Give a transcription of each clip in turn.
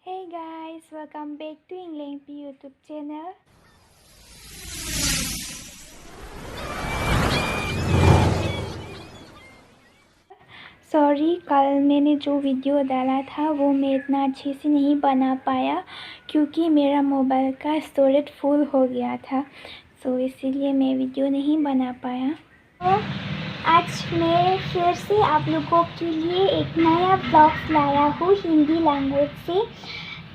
Hey guys, welcome back to England YouTube channel. Sorry, कल मैंने जो वीडियो डाला था वो मैं इतना अच्छे से नहीं बना पाया क्योंकि मेरा मोबाइल का स्टोरेज फुल हो गया था, सो इसीलिए मैं वीडियो नहीं बना पाया। तो आज मैं फिर से आप लोगों के लिए एक नया ब्लॉग लाया हूँ हिंदी लैंग्वेज से।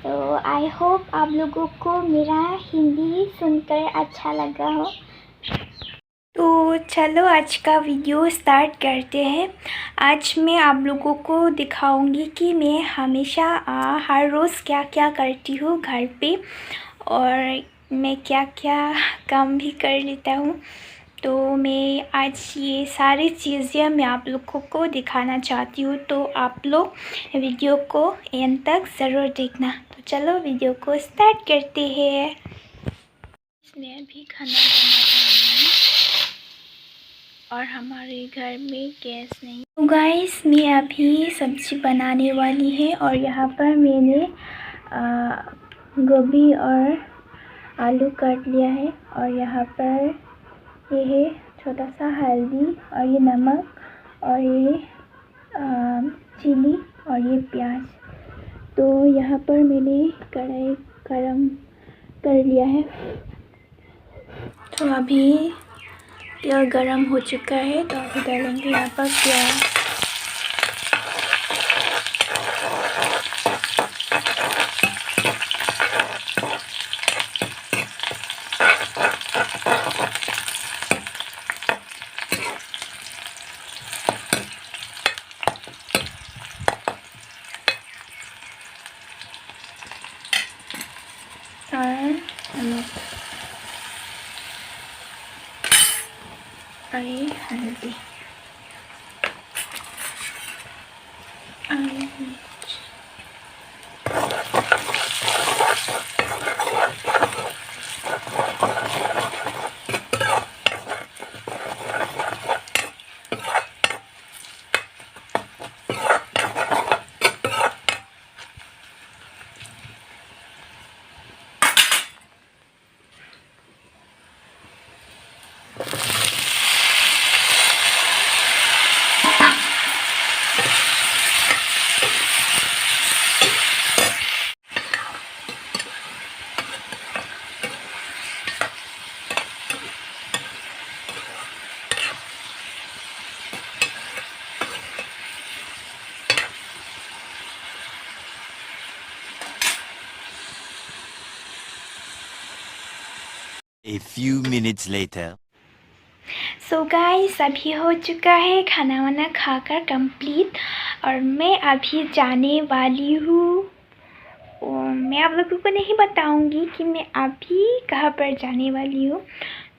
तो आई होप आप लोगों को मेरा हिंदी सुनकर अच्छा लगा हो। तो चलो आज का वीडियो स्टार्ट करते हैं। आज मैं आप लोगों को दिखाऊंगी कि मैं हमेशा हर रोज़ क्या क्या करती हूँ घर पे, और मैं क्या क्या काम भी कर लेता हूँ। तो मैं आज ये सारी चीज़ें मैं आप लोगों को दिखाना चाहती हूँ, तो आप लोग वीडियो को एंड तक ज़रूर देखना। तो चलो वीडियो को स्टार्ट करते हैं। मैं अभी खाना बना रही हूँ और हमारे घर में गैस नहीं। तो गाइस, मैं अभी सब्ज़ी बनाने वाली है और यहाँ पर मैंने गोभी और आलू काट लिया है, और यहाँ पर ये है छोटा सा हल्दी और ये नमक और ये चिली और ये प्याज। तो यहाँ पर मैंने कढ़ाई गरम कर लिया है। तो अभी तेल गरम हो चुका है, तो अभी डालेंगे यहाँ पर प्याज। और हल्दी मिर्च। A few minutes later. So guys, अभी हो चुका है खाना वाना खाकर कंप्लीट, और मैं अभी जाने वाली हूँ। और मैं आप लोगों को नहीं बताऊंगी कि मैं अभी कहाँ पर जाने वाली हूँ,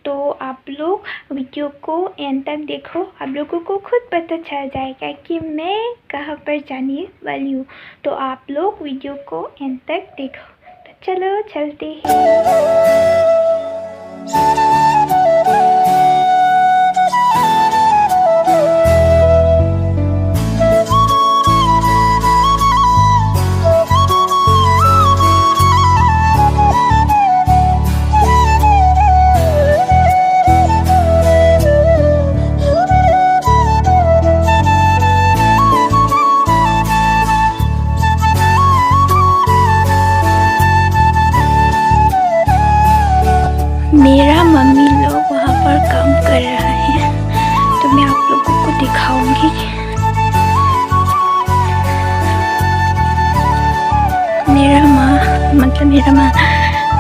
तो आप लोग वीडियो को एंड तक देखो। आप लोगों को खुद पता चल जाएगा कि मैं कहाँ पर जाने वाली हूँ, तो आप लोग वीडियो को एंड तक देखो। तो चलो चलते हैं। मेरा मम्मी लोग वहाँ पर काम कर रहा है, तो मैं आप लोगों को दिखाऊंगी। मेरा माँ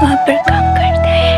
वहाँ पर काम करता है।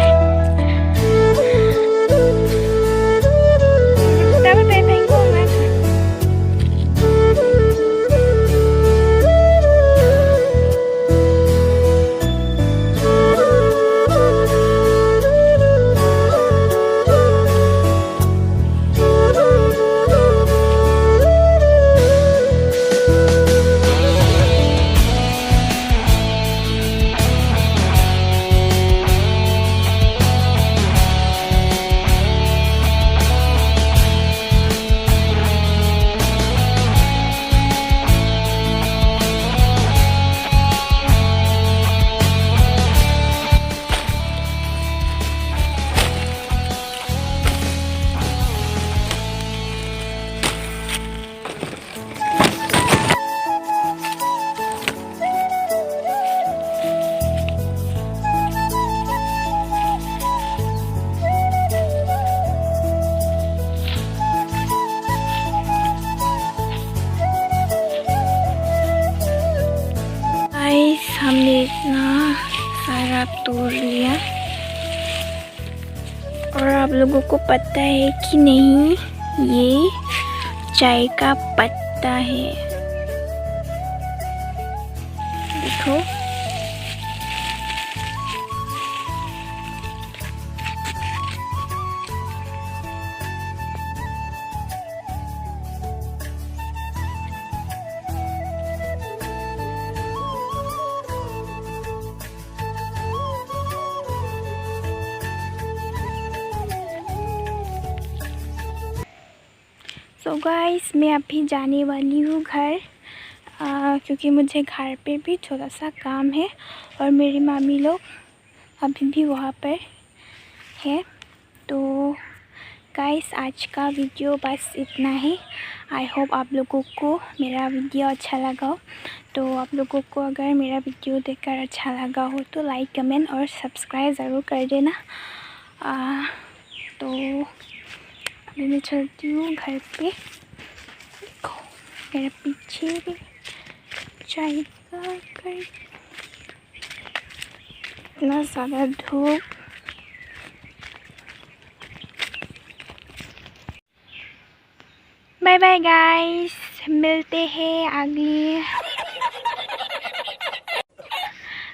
हमने इतना सारा तोड़ लिया। और आप लोगों को पता है कि नहीं, ये चाय का पत्ता है। देखो, सो गाइस मैं अभी जाने वाली हूँ घर, क्योंकि मुझे घर पे भी थोड़ा सा काम है और मेरी मामी लोग अभी भी वहाँ पर है। तो गाइस आज का वीडियो बस इतना ही। आई होप आप लोगों को मेरा वीडियो अच्छा लगा हो। तो आप लोगों को अगर मेरा वीडियो देखकर अच्छा लगा हो तो लाइक, कमेंट और सब्सक्राइब ज़रूर कर देना। तो अभी मैं चलती हूँ घर पे। देखो मेरे पीछे भी चाय का घर, इतना ज़्यादा धूप। बाय बाय गाइस, मिलते हैं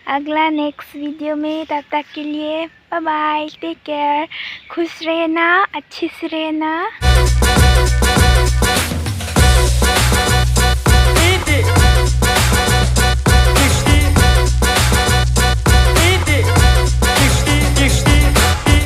अगला नेक्स्ट वीडियो में। तब तक के लिए बाय बाय, टेक केयर, खुश रहना, अच्छे से रहना।